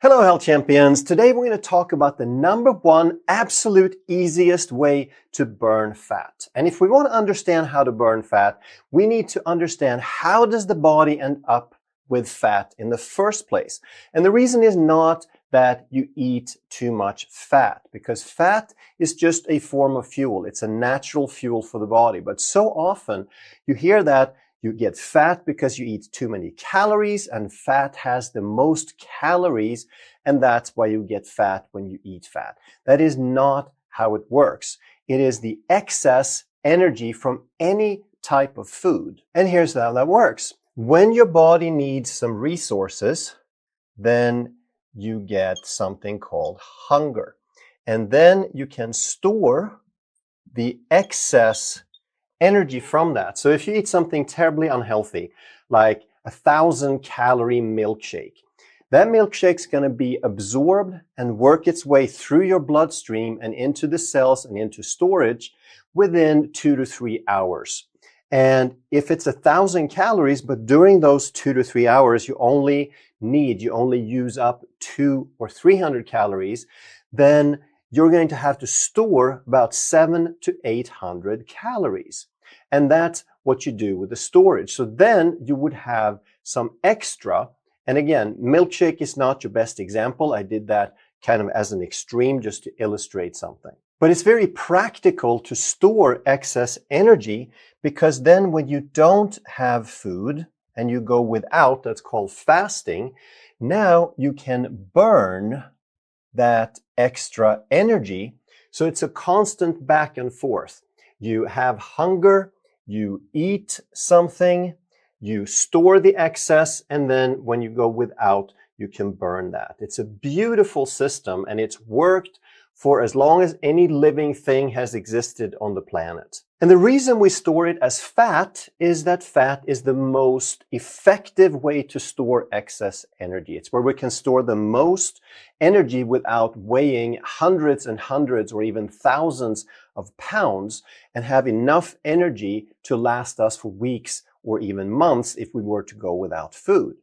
Hello health champions. Today we're going to talk about the number one absolute easiest way to burn fat. And if we want to understand how to burn fat, we need to understand how does the body end up with fat in the first place. And the reason is not that you eat too much fat, because fat is just a form of fuel. It's a natural fuel for the body. But so often you hear that you get fat because you eat too many calories, and fat has the most calories, and that's why you get fat when you eat fat. That is not how it works. It is the excess energy from any type of food. And here's how that works. When your body needs some resources, then you get something called hunger. And then you can store the excess energy from that. So if you eat something terribly unhealthy, like 1,000-calorie milkshake, that milkshake's going to be absorbed and work its way through your bloodstream and into the cells and into storage within 2 to 3 hours. And if it's 1,000 calories, but during those 2 to 3 hours, you only use up 200 or 300 calories, then you're going to have to store about 700 to 800 calories. And that's what you do with the storage. So then you would have some extra. And again, milkshake is not your best example. I did that kind of as an extreme just to illustrate something. But it's very practical to store excess energy, because then when you don't have food and you go without, that's called fasting, now you can burn that extra energy. So it's a constant back and forth. You have hunger, you eat something, you store the excess, and then when you go without, you can burn that. It's a beautiful system, and it's worked for as long as any living thing has existed on the planet. And the reason we store it as fat is that fat is the most effective way to store excess energy. It's where we can store the most energy without weighing hundreds and hundreds or even thousands of pounds, and have enough energy to last us for weeks or even months if we were to go without food.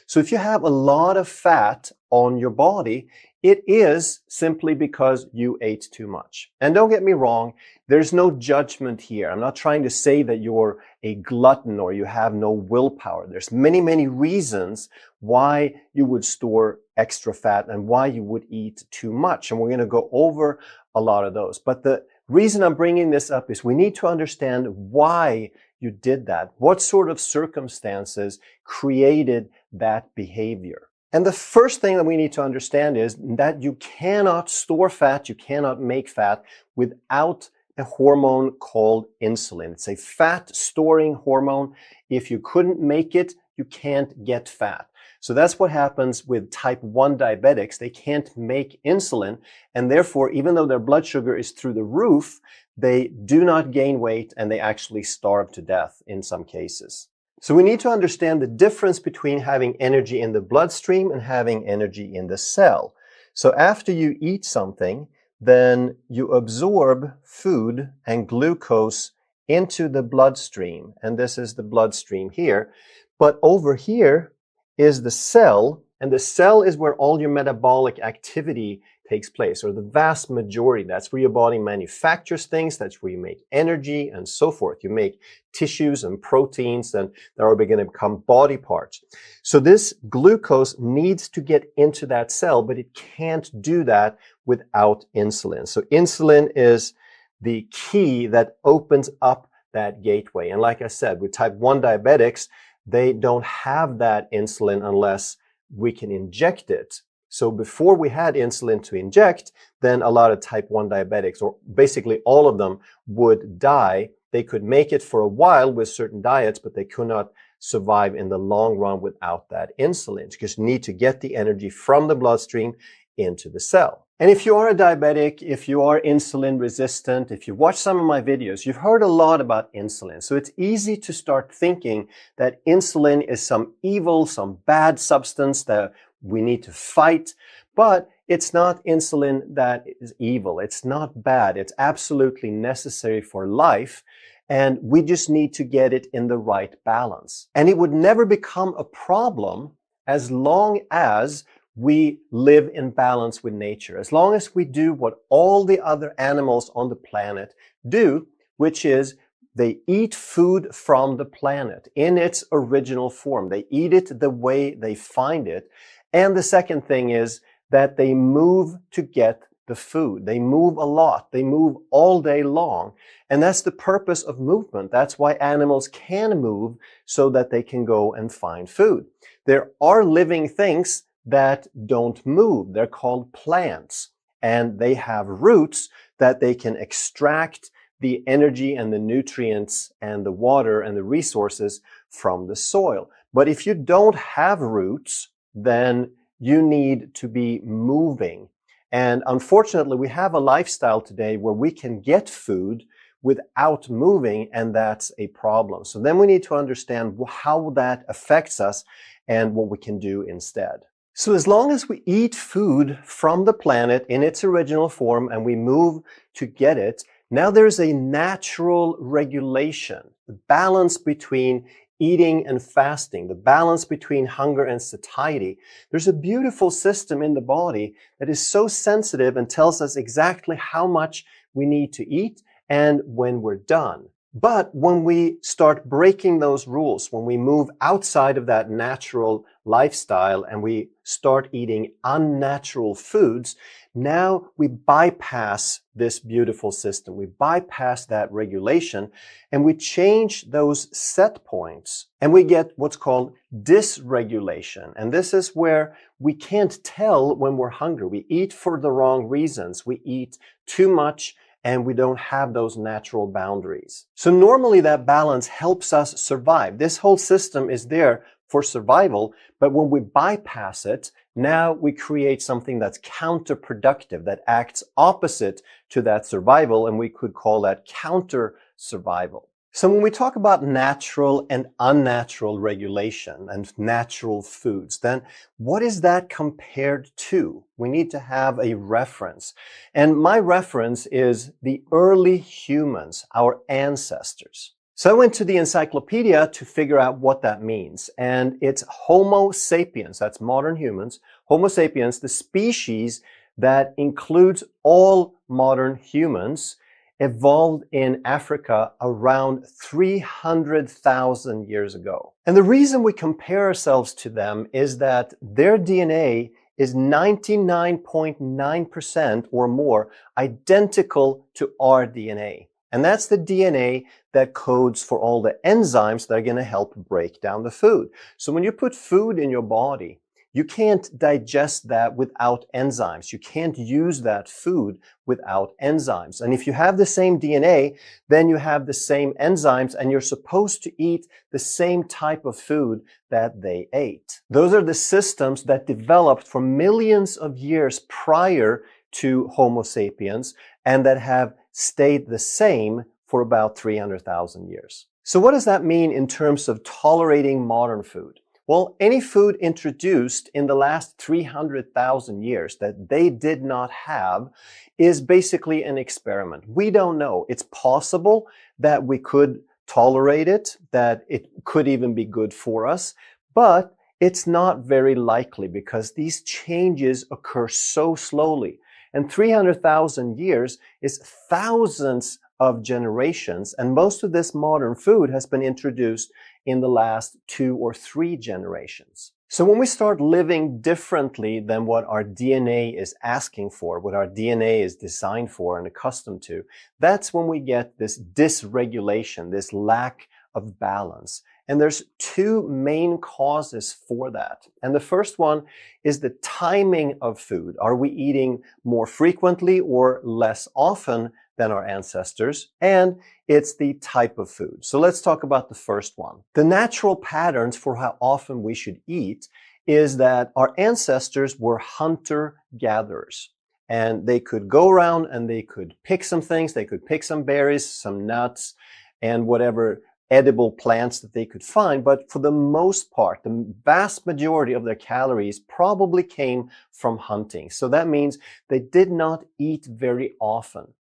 So if you have a lot of fat on your body, it is simply because you ate too much. And don't get me wrong, there's no judgment here. I'm not trying to say that you're a glutton or you have no willpower. There's many, many reasons why you would store extra fat and why you would eat too much. And we're going to go over a lot of those. But the reason I'm bringing this up is we need to understand why you did that. What sort of circumstances created that behavior? And the first thing that we need to understand is that you cannot store fat, you cannot make fat without a hormone called insulin. It's a fat-storing hormone. If you couldn't make it, you can't get fat. So that's what happens with type 1 diabetics. They can't make insulin, and therefore, even though their blood sugar is through the roof, they do not gain weight, and they actually starve to death in some cases. So we need to understand the difference between having energy in the bloodstream and having energy in the cell. So after you eat something, then you absorb food and glucose into the bloodstream. And this is the bloodstream here. But over here is the cell, and the cell is where all your metabolic activity takes place, or the vast majority. That's where your body manufactures things. That's where you make energy and so forth. You make tissues and proteins, and that are going to become body parts. So this glucose needs to get into that cell, but it can't do that without insulin. So insulin is the key that opens up that gateway. And like I said, with type 1 diabetics, they don't have that insulin unless we can inject it. So before we had insulin to inject, then a lot of type 1 diabetics, or basically all of them, would die. They could make it for a while with certain diets, but they could not survive in the long run without that insulin, because you need to get the energy from the bloodstream into the cell. And if you are a diabetic, if you are insulin resistant, if you watch some of my videos, you've heard a lot about insulin. So it's easy to start thinking that insulin is some evil, some bad substance that we need to fight. But it's not insulin that is evil. It's not bad. It's absolutely necessary for life. And we just need to get it in the right balance. And it would never become a problem as long as we live in balance with nature. As long as we do what all the other animals on the planet do, which is they eat food from the planet in its original form. They eat it the way they find it. And the second thing is that they move to get the food. They move a lot. They move all day long. And that's the purpose of movement. That's why animals can move, so that they can go and find food. There are living things that don't move. They're called plants. And they have roots that they can extract the energy and the nutrients and the water and the resources from the soil. But if you don't have roots, then you need to be moving. And unfortunately, we have a lifestyle today where we can get food without moving, and that's a problem. So then we need to understand how that affects us and what we can do instead. So as long as we eat food from the planet in its original form and we move to get it, now there's a natural regulation, the balance between eating and fasting, the balance between hunger and satiety. There's a beautiful system in the body that is so sensitive and tells us exactly how much we need to eat and when we're done. But when we start breaking those rules, when we move outside of that natural lifestyle and we start eating unnatural foods, now we bypass this beautiful system. We bypass that regulation and we change those set points and we get what's called dysregulation. And this is where we can't tell when we're hungry. We eat for the wrong reasons. We eat too much and we don't have those natural boundaries. So normally that balance helps us survive. This whole system is there for survival, but when we bypass it, now we create something that's counterproductive, that acts opposite to that survival, and we could call that counter survival. So when we talk about natural and unnatural regulation and natural foods, then what is that compared to? We need to have a reference. And my reference is the early humans, our ancestors. So I went to the encyclopedia to figure out what that means. And it's Homo sapiens, that's modern humans, Homo sapiens, the species that includes all modern humans, evolved in Africa around 300,000 years ago. And the reason we compare ourselves to them is that their DNA is 99.9% or more identical to our DNA. And that's the DNA that codes for all the enzymes that are going to help break down the food. So when you put food in your body, you can't digest that without enzymes. You can't use that food without enzymes. And if you have the same DNA, then you have the same enzymes and you're supposed to eat the same type of food that they ate. Those are the systems that developed for millions of years prior to Homo sapiens and that have stayed the same for about 300,000 years. So what does that mean in terms of tolerating modern food? Well, any food introduced in the last 300,000 years that they did not have is basically an experiment. We don't know. It's possible that we could tolerate it, that it could even be good for us, but it's not very likely because these changes occur so slowly. And 300,000 years is thousands of generations, and most of this modern food has been introduced in the last 2 or 3 generations. So when we start living differently than what our DNA is asking for, what our DNA is designed for and accustomed to, that's when we get this dysregulation, this lack of balance. And there's 2 main causes for that. And the first one is the timing of food. Are we eating more frequently or less often than our ancestors? And it's the type of food. So let's talk about the first one. The natural patterns for how often we should eat is that our ancestors were hunter-gatherers. And they could go around and they could pick some things. They could pick some berries, some nuts, and whatever edible plants that they could find. But for the most part, the vast majority of their calories probably came from hunting. So that means they did not eat very often.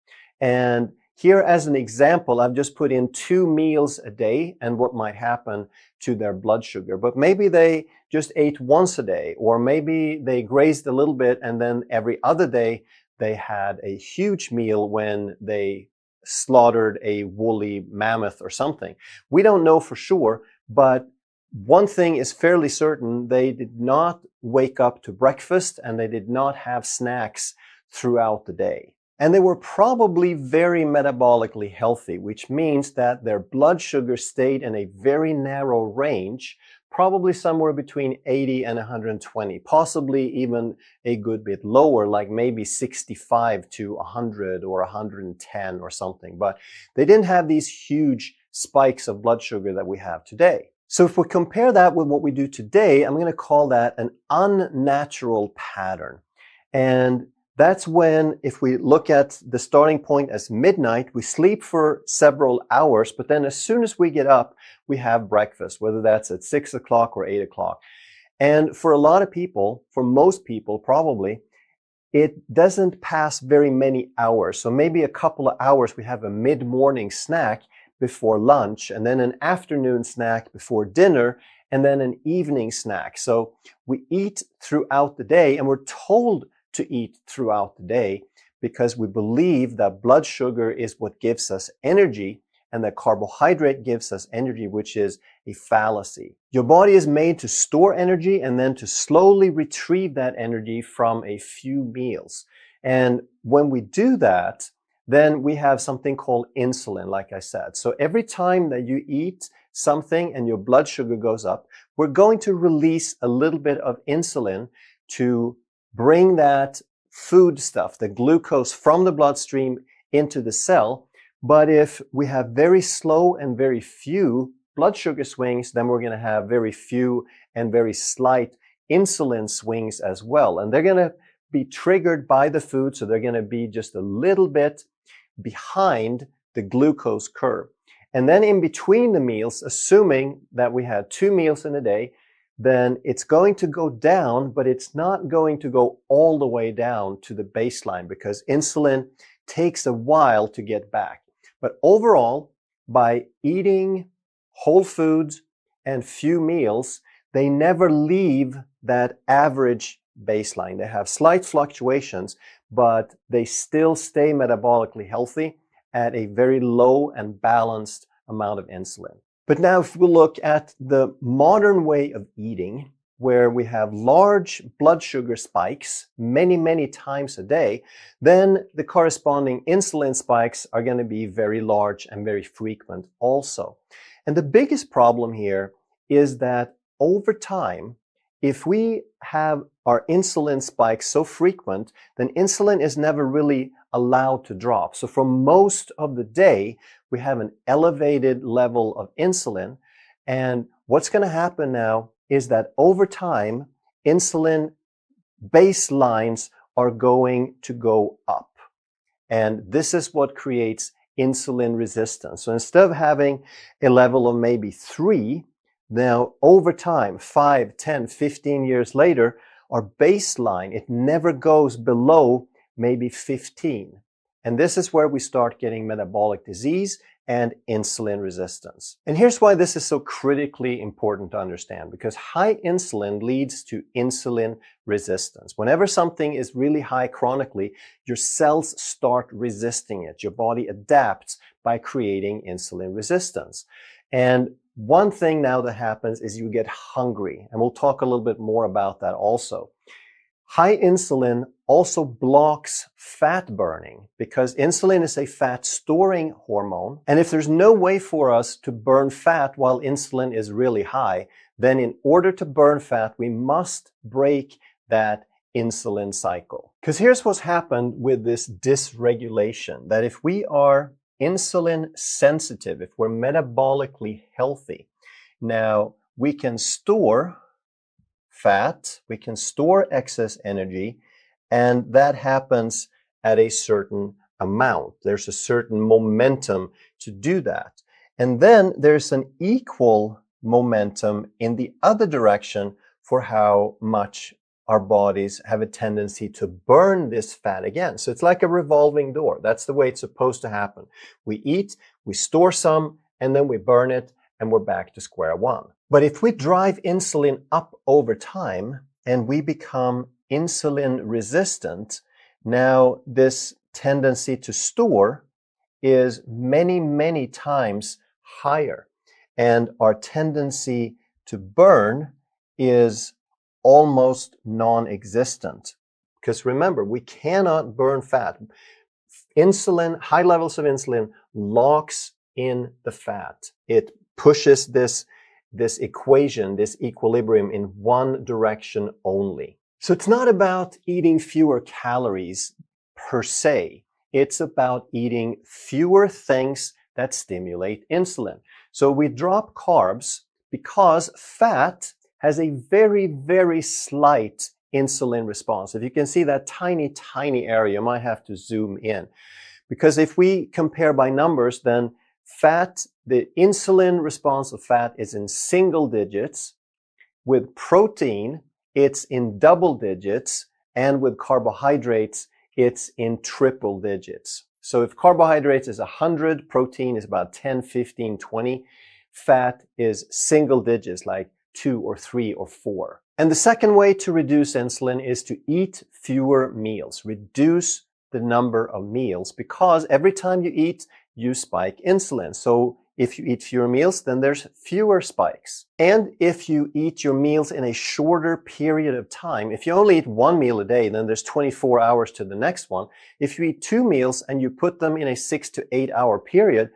And Here as an example, I've just put in 2 meals a day and what might happen to their blood sugar. But maybe they just ate once a day, or maybe they grazed a little bit and then every other day they had a huge meal when they slaughtered a woolly mammoth or something. We don't know for sure, but one thing is fairly certain: they did not wake up to breakfast and they did not have snacks throughout the day. And they were probably very metabolically healthy, which means that their blood sugar stayed in a very narrow range, probably somewhere between 80 and 120, possibly even a good bit lower, like maybe 65 to 100 or 110 or something. But they didn't have these huge spikes of blood sugar that we have today. So if we compare that with what we do today, I'm going to call that an unnatural pattern. And that's when, if we look at the starting point as midnight, we sleep for several hours, but then as soon as we get up, we have breakfast, whether that's at 6 o'clock or 8 o'clock. And for a lot of people, for most people probably, it doesn't pass very many hours. So maybe a couple of hours we have a mid-morning snack before lunch, and then an afternoon snack before dinner, and then an evening snack. So we eat throughout the day, and we're told to eat throughout the day because we believe that blood sugar is what gives us energy and that carbohydrate gives us energy, which is a fallacy. Your body is made to store energy and then to slowly retrieve that energy from a few meals. And when we do that, then we have something called insulin, like I said. So every time that you eat something and your blood sugar goes up, we're going to release a little bit of insulin to bring that food stuff, the glucose from the bloodstream into the cell. But if we have very slow and very few blood sugar swings, then we're going to have very few and very slight insulin swings as well. And they're going to be triggered by the food, so they're going to be just a little bit behind the glucose curve. And then in between the meals, assuming that we had 2 meals in a day, then it's going to go down, but it's not going to go all the way down to the baseline because insulin takes a while to get back. But overall, by eating whole foods and few meals, they never leave that average baseline. They have slight fluctuations, but they still stay metabolically healthy at a very low and balanced amount of insulin. But now if we look at the modern way of eating, where we have large blood sugar spikes many times a day, then the corresponding insulin spikes are going to be very large and very frequent also. And the biggest problem here is that over time, if we have our insulin spikes so frequent, then insulin is never really allowed to drop. So for most of the day, we have an elevated level of insulin. And what's going to happen now is that over time, insulin baselines are going to go up. And this is what creates insulin resistance. So instead of having a level of maybe 3, now over time, 5, 10, 15 years later, our baseline, it never goes below maybe 15. And this is where we start getting metabolic disease and insulin resistance. And here's why this is so critically important to understand, because high insulin leads to insulin resistance. Whenever something is really high chronically, your cells start resisting it. Your body adapts by creating insulin resistance. And one thing now that happens is you get hungry, and we'll talk a little bit more about that also. High insulin also blocks fat burning because insulin is a fat storing hormone. And if there's no way for us to burn fat while insulin is really high, then in order to burn fat, we must break that insulin cycle. Because here's what's happened with this dysregulation, that if we are insulin sensitive, if we're metabolically healthy, now we can store fat, we can store excess energy, and that happens at a certain amount. There's a certain momentum to do that. And then there's an equal momentum in the other direction for how much our bodies have a tendency to burn this fat again. So it's like a revolving door. That's the way it's supposed to happen. We eat, we store some, and then we burn it, and we're back to square one. But if we drive insulin up over time and we become insulin resistant, now this tendency to store is many, many times higher. And our tendency to burn is almost non-existent. Because remember, we cannot burn fat. Insulin, high levels of insulin locks in the fat. It pushes this equation, this equilibrium in one direction only. So it's not about eating fewer calories per se. It's about eating fewer things that stimulate insulin. So we drop carbs because fat has a very, very slight insulin response. If you can see that tiny, tiny area, you might have to zoom in. Because if we compare by numbers, then fat, the insulin response of fat is in single digits. With protein, it's in double digits. And with carbohydrates, it's in triple digits. So if carbohydrates is 100, protein is about 10, 15, 20. Fat is single digits, like 2 or 3 or 4. And the second way to reduce insulin is to eat fewer meals. Reduce the number of meals, because every time you eat, you spike insulin. So if you eat fewer meals, then there's fewer spikes. And if you eat your meals in a shorter period of time, if you only eat 1 meal a day, then there's 24 hours to the next one. If you eat 2 meals and you put them in a 6 to 8 hour period,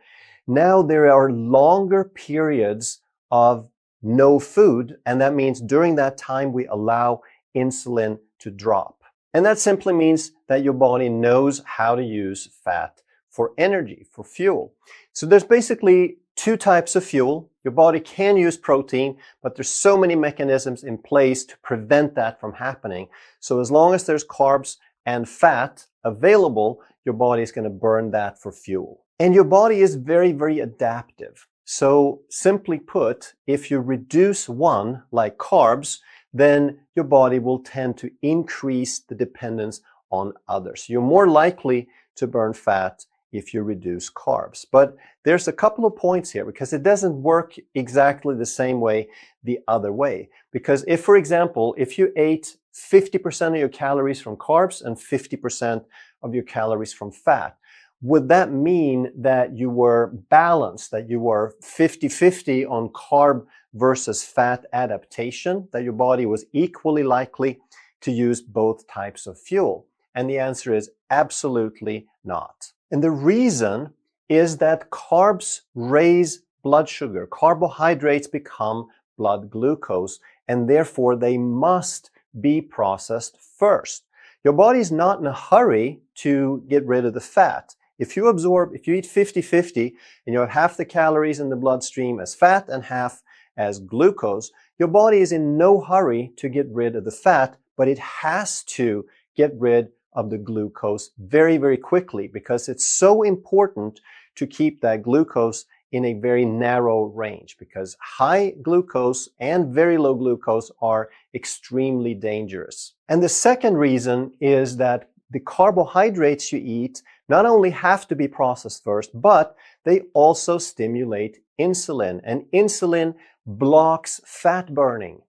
now there are longer periods of no food, and that means during that time we allow insulin to drop. And that simply means that your body knows how to use fat for energy, for fuel. So there's basically 2 types of fuel. Your body can use protein, but there's so many mechanisms in place to prevent that from happening. So as long as there's carbs and fat available, your body is going to burn that for fuel. And your body is very, very adaptive. So simply put, if you reduce one, like carbs, then your body will tend to increase the dependence on others. You're more likely to burn fat if you reduce carbs. But there's a couple of points here, because it doesn't work exactly the same way the other way. Because if, for example, if you ate 50% of your calories from carbs and 50% of your calories from fat, would that mean that you were balanced, that you were 50-50 on carb versus fat adaptation, that your body was equally likely to use both types of fuel? And the answer is absolutely not. And the reason is that carbs raise blood sugar. Carbohydrates become blood glucose, and therefore they must be processed first. Your body is not in a hurry to get rid of the fat. If you eat 50-50 and you have half the calories in the bloodstream as fat and half as glucose, your body is in no hurry to get rid of the fat, but it has to get rid of the glucose very, very quickly, because it's so important to keep that glucose in a very narrow range, because high glucose and very low glucose are extremely dangerous. And the second reason is that the carbohydrates you eat not only have to be processed first, but they also stimulate insulin, and insulin blocks fat burning.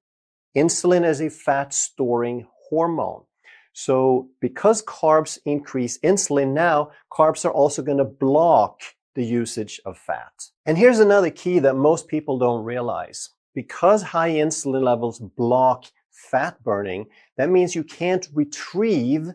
Insulin is a fat storing hormone. So because carbs increase insulin, now carbs are also going to block the usage of fat. And here's another key that most people don't realize. Because high insulin levels block fat burning, that means you can't retrieve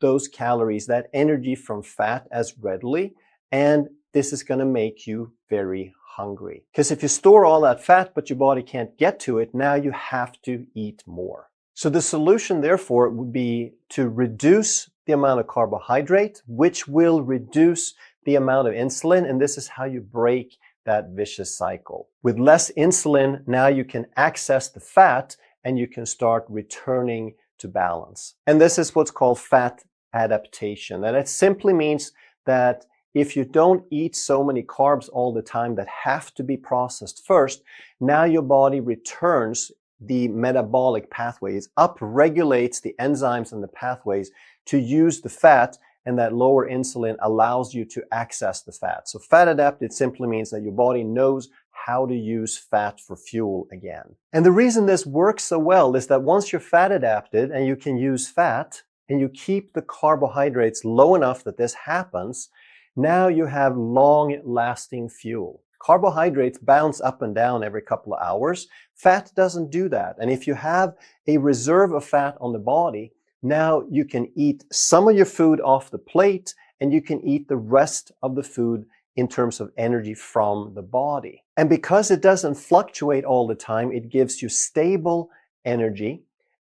those calories, that energy from fat as readily, and this is going to make you very hungry. Because if you store all that fat but your body can't get to it, now you have to eat more. So the solution, therefore, would be to reduce the amount of carbohydrate, which will reduce the amount of insulin, and this is how you break that vicious cycle. With less insulin, now you can access the fat and you can start returning to balance. And this is what's called fat adaptation. And it simply means that if you don't eat so many carbs all the time that have to be processed first, now your body returns the metabolic pathways, up-regulates the enzymes and the pathways to use the fat, and that lower insulin allows you to access the fat. So fat adapted simply means that your body knows how to use fat for fuel again. And the reason this works so well is that once you're fat adapted and you can use fat and you keep the carbohydrates low enough that this happens, now you have long-lasting fuel. Carbohydrates bounce up and down every couple of hours. Fat doesn't do that. And if you have a reserve of fat on the body, now you can eat some of your food off the plate and you can eat the rest of the food in terms of energy from the body. And because it doesn't fluctuate all the time, it gives you stable energy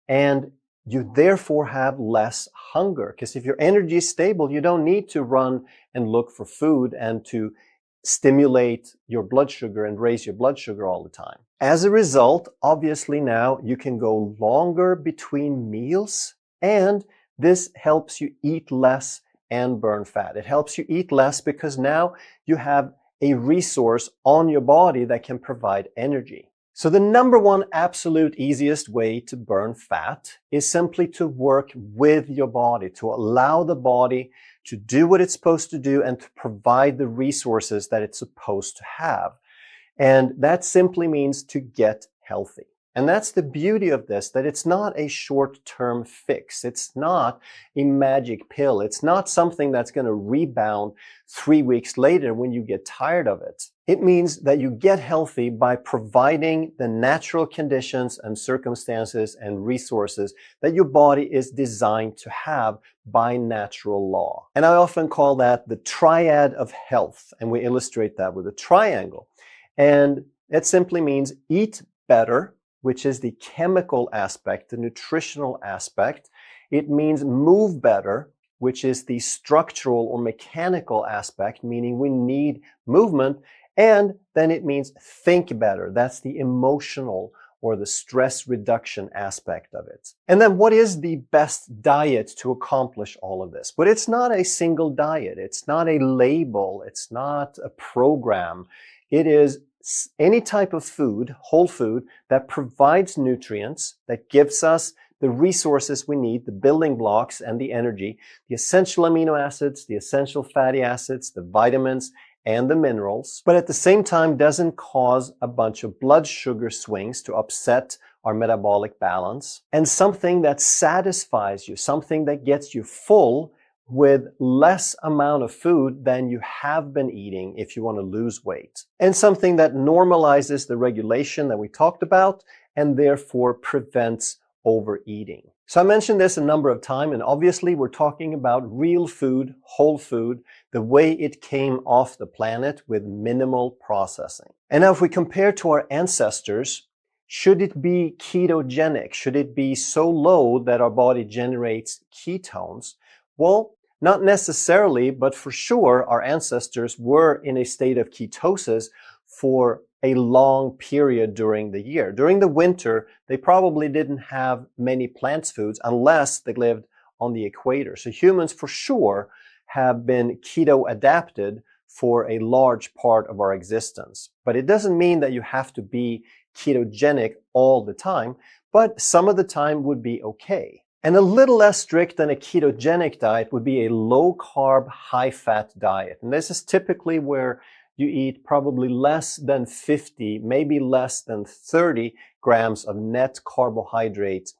and you therefore have less hunger. Because if your energy is stable, you don't need to run and look for food and to stimulate your blood sugar and raise your blood sugar all the time. As a result, obviously now you can go longer between meals, and this helps you eat less and burn fat. It helps you eat less because now you have a resource on your body that can provide energy. So the number one absolute easiest way to burn fat is simply to work with your body, to allow the body to do what it's supposed to do and to provide the resources that it's supposed to have. And that simply means to get healthy. And that's the beauty of this, that it's not a short-term fix. It's not a magic pill. It's not something that's going to rebound 3 weeks later when you get tired of it. It means that you get healthy by providing the natural conditions and circumstances and resources that your body is designed to have by natural law. And I often call that the triad of health. And we illustrate that with a triangle. And it simply means eat better, which is the chemical aspect, the nutritional aspect. It means move better, which is the structural or mechanical aspect, meaning we need movement. And then it means think better. That's the emotional or the stress reduction aspect of it. And then what is the best diet to accomplish all of this? But it's not a single diet. It's not a label. It's not a program. It is any type of food, whole food, that provides nutrients, that gives us the resources we need, the building blocks and the energy, the essential amino acids, the essential fatty acids, the vitamins, and the minerals, but at the same time doesn't cause a bunch of blood sugar swings to upset our metabolic balance, and something that satisfies you, something that gets you full with less amount of food than you have been eating if you want to lose weight. And something that normalizes the regulation that we talked about and therefore prevents overeating. So I mentioned this a number of times, and obviously we're talking about real food, whole food, the way it came off the planet with minimal processing. And now if we compare to our ancestors, should it be ketogenic? Should it be so low that our body generates ketones? Well, not necessarily, but for sure, our ancestors were in a state of ketosis for a long period during the year. During the winter, they probably didn't have many plant foods unless they lived on the equator. So humans for sure have been keto adapted for a large part of our existence. But it doesn't mean that you have to be ketogenic all the time, but some of the time would be okay. And a little less strict than a ketogenic diet would be a low-carb, high-fat diet. And this is typically where you eat probably less than 50, maybe less than 30 grams of net carbohydrates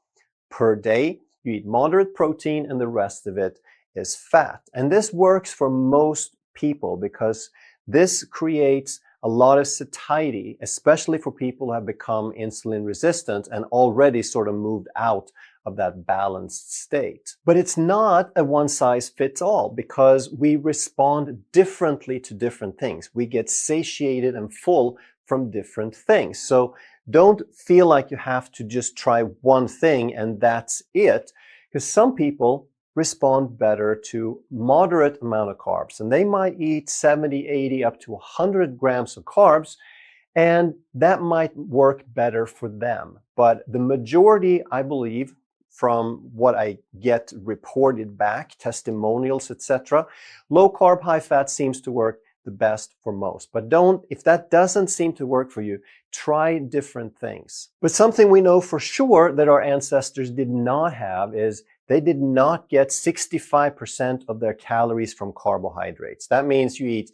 per day. You eat moderate protein and the rest of it is fat. And this works for most people because this creates a lot of satiety, especially for people who have become insulin resistant and already sort of moved out of that balanced state. But it's not a one-size-fits-all because we respond differently to different things. We get satiated and full from different things. So don't feel like you have to just try one thing and that's it, because some people respond better to moderate amount of carbs, and they might eat 70, 80, up to 100 grams of carbs, and that might work better for them. But the majority, I believe, from what I get reported back, testimonials, etc., low carb, high fat seems to work the best for most. But if that doesn't seem to work for you, try different things. But something we know for sure that our ancestors did not have is they did not get 65% of their calories from carbohydrates. That means you eat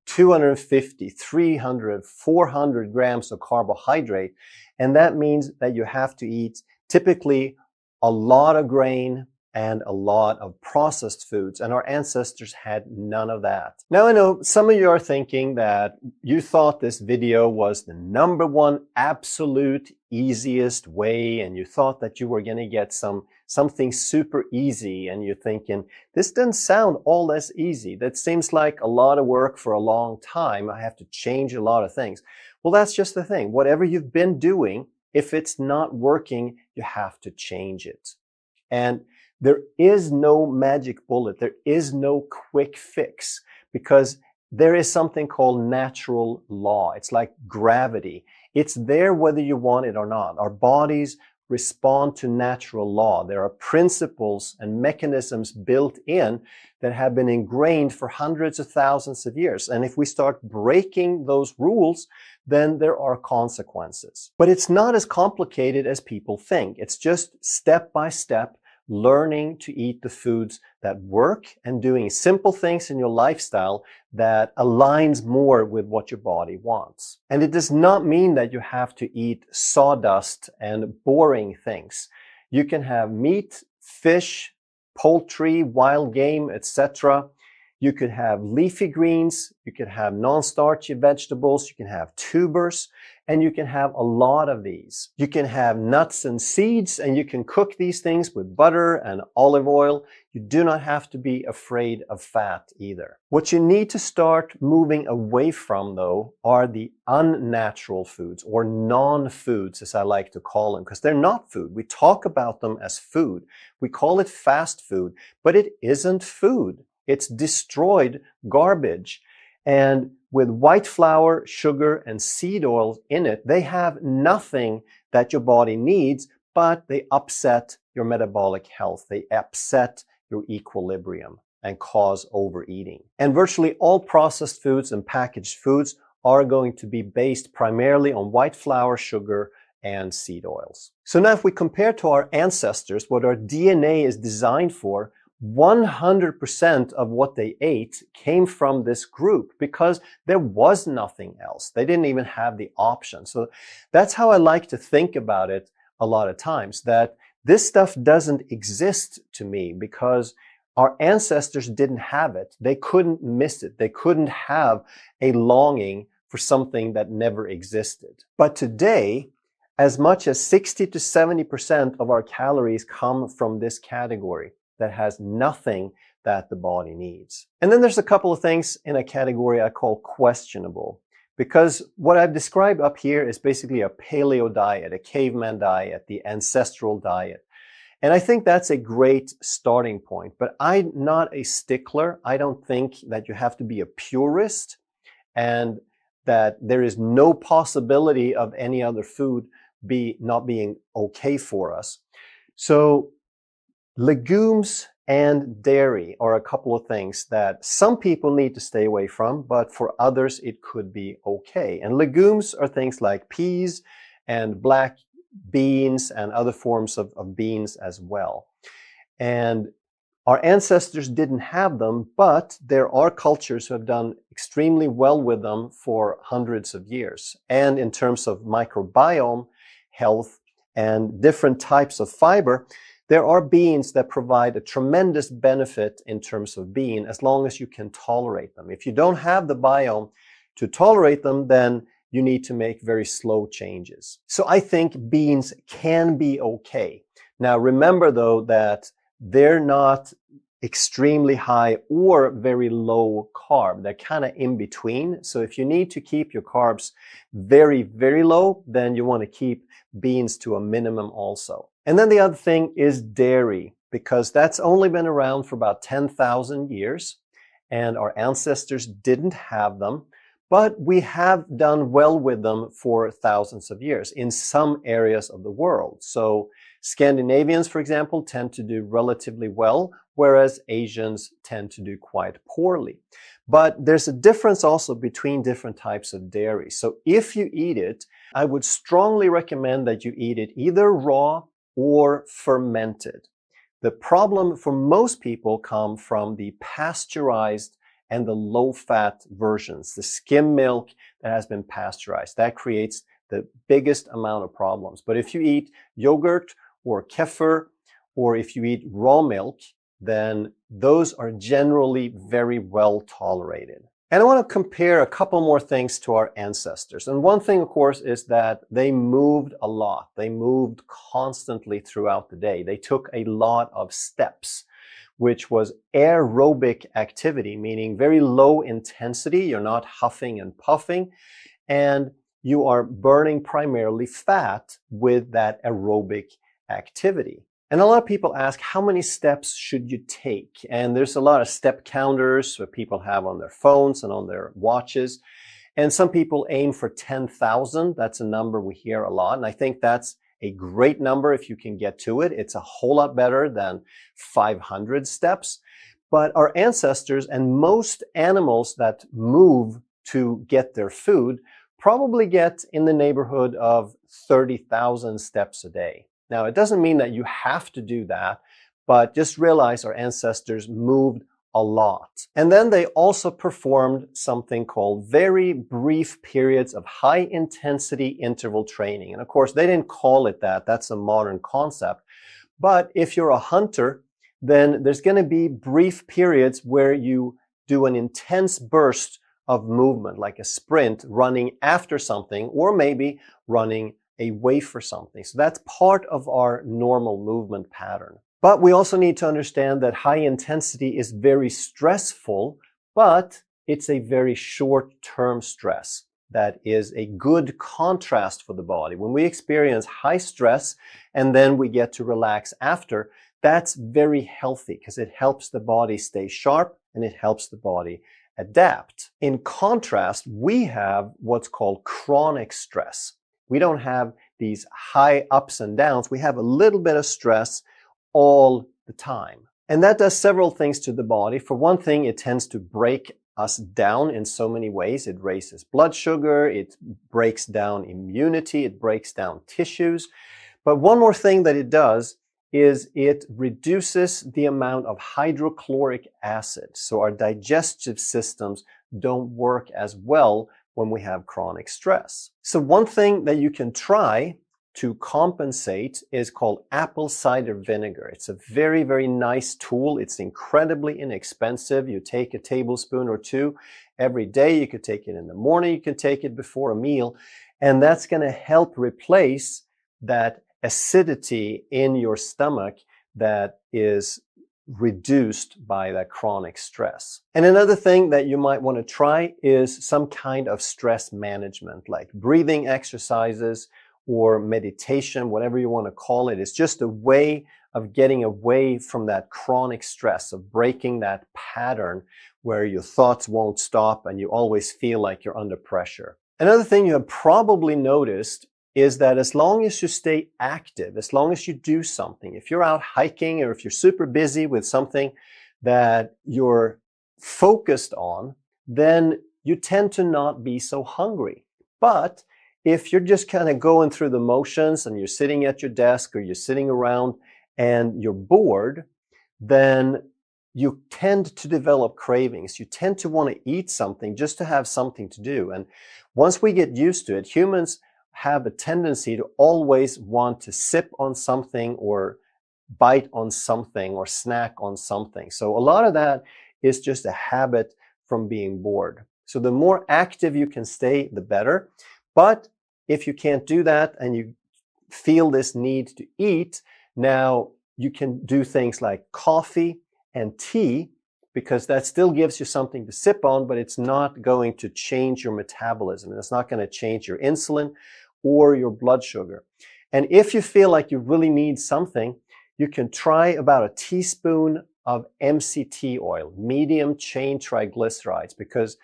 250, 300, 400 grams of carbohydrate. And that means that you have to eat typically a lot of grain and a lot of processed foods. And our ancestors had none of that. Now, I know some of you are thinking that you thought this video was the number one absolute easiest way, and you thought that you were going to get something super easy, and you're thinking, this doesn't sound all that easy. That seems like a lot of work for a long time. I have to change a lot of things. Well, that's just the thing. Whatever you've been doing, if it's not working, you have to change it. And there is no magic bullet. There is no quick fix, because there is something called natural law. It's like gravity. It's there whether you want it or not. Our bodies respond to natural law. There are principles and mechanisms built in that have been ingrained for hundreds of thousands of years. And if we start breaking those rules, then there are consequences. But it's not as complicated as people think. It's just step by step learning to eat the foods that work and doing simple things in your lifestyle that aligns more with what your body wants. And it does not mean that you have to eat sawdust and boring things. You can have meat, fish, poultry, wild game, etc. You could have leafy greens, you could have non-starchy vegetables, you can have tubers, and you can have a lot of these. You can have nuts and seeds, and you can cook these things with butter and olive oil. You do not have to be afraid of fat either. What you need to start moving away from, though, are the unnatural foods, or non-foods, as I like to call them, because they're not food. We talk about them as food. We call it fast food, but it isn't food. It's destroyed garbage. And with white flour, sugar, and seed oil in it, they have nothing that your body needs, but they upset your metabolic health. They upset your equilibrium and cause overeating. And virtually all processed foods and packaged foods are going to be based primarily on white flour, sugar, and seed oils. So now if we compare to our ancestors, what our DNA is designed for, 100% of what they ate came from this group because there was nothing else. They didn't even have the option. So that's how I like to think about it a lot of times, that this stuff doesn't exist to me because our ancestors didn't have it. They couldn't miss it. They couldn't have a longing for something that never existed. But today, as much as 60 to 70% of our calories come from this category that has nothing that the body needs. And then there's a couple of things in a category I call questionable, because what I've described up here is basically a paleo diet, a caveman diet, the ancestral diet. And I think that's a great starting point, but I'm not a stickler. I don't think that you have to be a purist and that there is no possibility of any other food not being okay for us. So legumes and dairy are a couple of things that some people need to stay away from, but for others it could be okay. And legumes are things like peas and black beans and other forms of beans as well. And our ancestors didn't have them, but there are cultures who have done extremely well with them for hundreds of years. And in terms of microbiome health and different types of fiber, there are beans that provide a tremendous benefit in terms of being, as long as you can tolerate them. If you don't have the biome to tolerate them, then you need to make very slow changes. So I think beans can be okay. Now remember though that they're not extremely high or very low carb. They're kind of in between. So if you need to keep your carbs very, very low, then you want to keep beans to a minimum also. And then the other thing is dairy, because that's only been around for about 10,000 years and our ancestors didn't have them, but we have done well with them for thousands of years in some areas of the world. So Scandinavians, for example, tend to do relatively well, whereas Asians tend to do quite poorly. But there's a difference also between different types of dairy. So if you eat it, I would strongly recommend that you eat it either raw or fermented. The problem for most people come from the pasteurized and the low-fat versions, the skim milk that has been pasteurized. That creates the biggest amount of problems. But if you eat yogurt or kefir, or if you eat raw milk, then those are generally very well tolerated. And I want to compare a couple more things to our ancestors. And one thing, of course, is that they moved a lot. They moved constantly throughout the day. They took a lot of steps, which was aerobic activity, meaning very low intensity. You're not huffing and puffing, and you are burning primarily fat with that aerobic activity. And a lot of people ask, how many steps should you take? And there's a lot of step counters that people have on their phones and on their watches. And some people aim for 10,000. That's a number we hear a lot. And I think that's a great number if you can get to it. It's a whole lot better than 500 steps. But our ancestors and most animals that move to get their food probably get in the neighborhood of 30,000 steps a day. Now, it doesn't mean that you have to do that, but just realize our ancestors moved a lot. And then they also performed something called very brief periods of high intensity interval training. And of course, they didn't call it that. That's a modern concept. But if you're a hunter, then there's going to be brief periods where you do an intense burst of movement, like a sprint, running after something, or maybe running away for something. So that's part of our normal movement pattern. But we also need to understand that high intensity is very stressful, but it's a very short-term stress that is a good contrast for the body. When we experience high stress and then we get to relax after, that's very healthy because it helps the body stay sharp and it helps the body adapt. In contrast, we have what's called chronic stress. We don't have these high ups and downs. We have a little bit of stress all the time. And that does several things to the body. For one thing, it tends to break us down in so many ways. It raises blood sugar, it breaks down immunity, it breaks down tissues. But one more thing that it does is it reduces the amount of hydrochloric acid. So our digestive systems don't work as well when we have chronic stress. So one thing that you can try to compensate is called apple cider vinegar. It's a very, very nice tool. It's incredibly inexpensive. You take a tablespoon or two every day. You could take it in the morning. You can take it before a meal. And that's going to help replace that acidity in your stomach that is reduced by that chronic stress. And another thing that you might want to try is some kind of stress management, like breathing exercises or meditation, whatever you want to call it. It's just a way of getting away from that chronic stress, of breaking that pattern where your thoughts won't stop and you always feel like you're under pressure. Another thing you have probably noticed is that as long as you stay active, as long as you do something, if you're out hiking or if you're super busy with something that you're focused on, then you tend to not be so hungry. But if you're just kind of going through the motions and you're sitting at your desk or you're sitting around and you're bored, then you tend to develop cravings. You tend to want to eat something just to have something to do. And once we get used to it, humans have a tendency to always want to sip on something or bite on something or snack on something. So a lot of that is just a habit from being bored. So the more active you can stay, the better. But if you can't do that and you feel this need to eat, now you can do things like coffee and tea, because that still gives you something to sip on, but it's not going to change your metabolism. It's not going to change your insulin or your blood sugar. And if you feel like you really need something, you can try about a teaspoon of MCT oil, medium chain triglycerides, because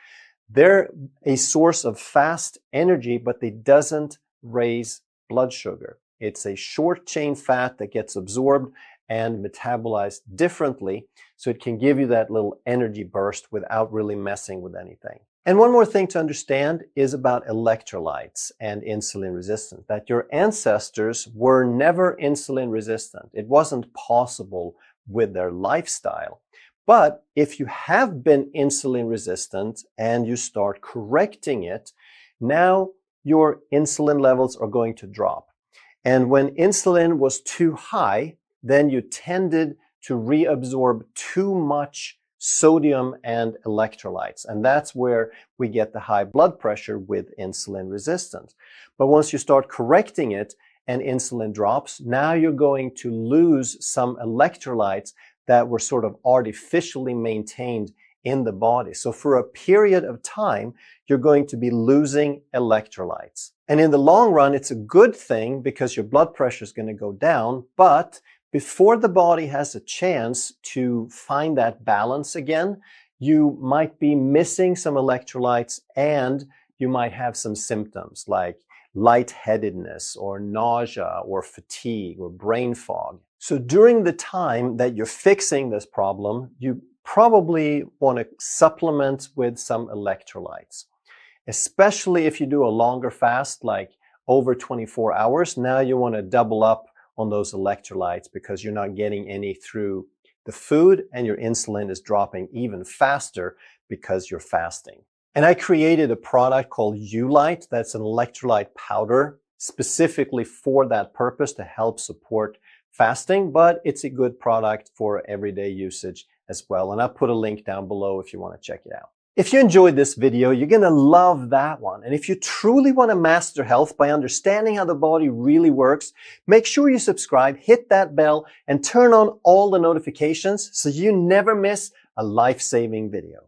they're a source of fast energy, but they doesn't raise blood sugar. It's a short chain fat that gets absorbed and metabolized differently, so it can give you that little energy burst without really messing with anything. And one more thing to understand is about electrolytes and insulin resistance, that your ancestors were never insulin resistant. It wasn't possible with their lifestyle. But if you have been insulin resistant and you start correcting it, now your insulin levels are going to drop. And when insulin was too high, then you tended to reabsorb too much sodium and electrolytes. And that's where we get the high blood pressure with insulin resistance. But once you start correcting it and insulin drops, now you're going to lose some electrolytes that were sort of artificially maintained in the body. So for a period of time, you're going to be losing electrolytes. And in the long run, it's a good thing because your blood pressure is going to go down, but before the body has a chance to find that balance again, you might be missing some electrolytes and you might have some symptoms like lightheadedness or nausea or fatigue or brain fog. So during the time that you're fixing this problem, you probably want to supplement with some electrolytes, especially if you do a longer fast, like over 24 hours. Now you want to double up on those electrolytes because you're not getting any through the food and your insulin is dropping even faster because you're fasting. And I created a product called Ulite. That's an electrolyte powder specifically for that purpose to help support fasting, but it's a good product for everyday usage as well. And I'll put a link down below if you want to check it out. If you enjoyed this video, you're going to love that one. And if you truly want to master health by understanding how the body really works, make sure you subscribe, hit that bell, and turn on all the notifications so you never miss a life-saving video.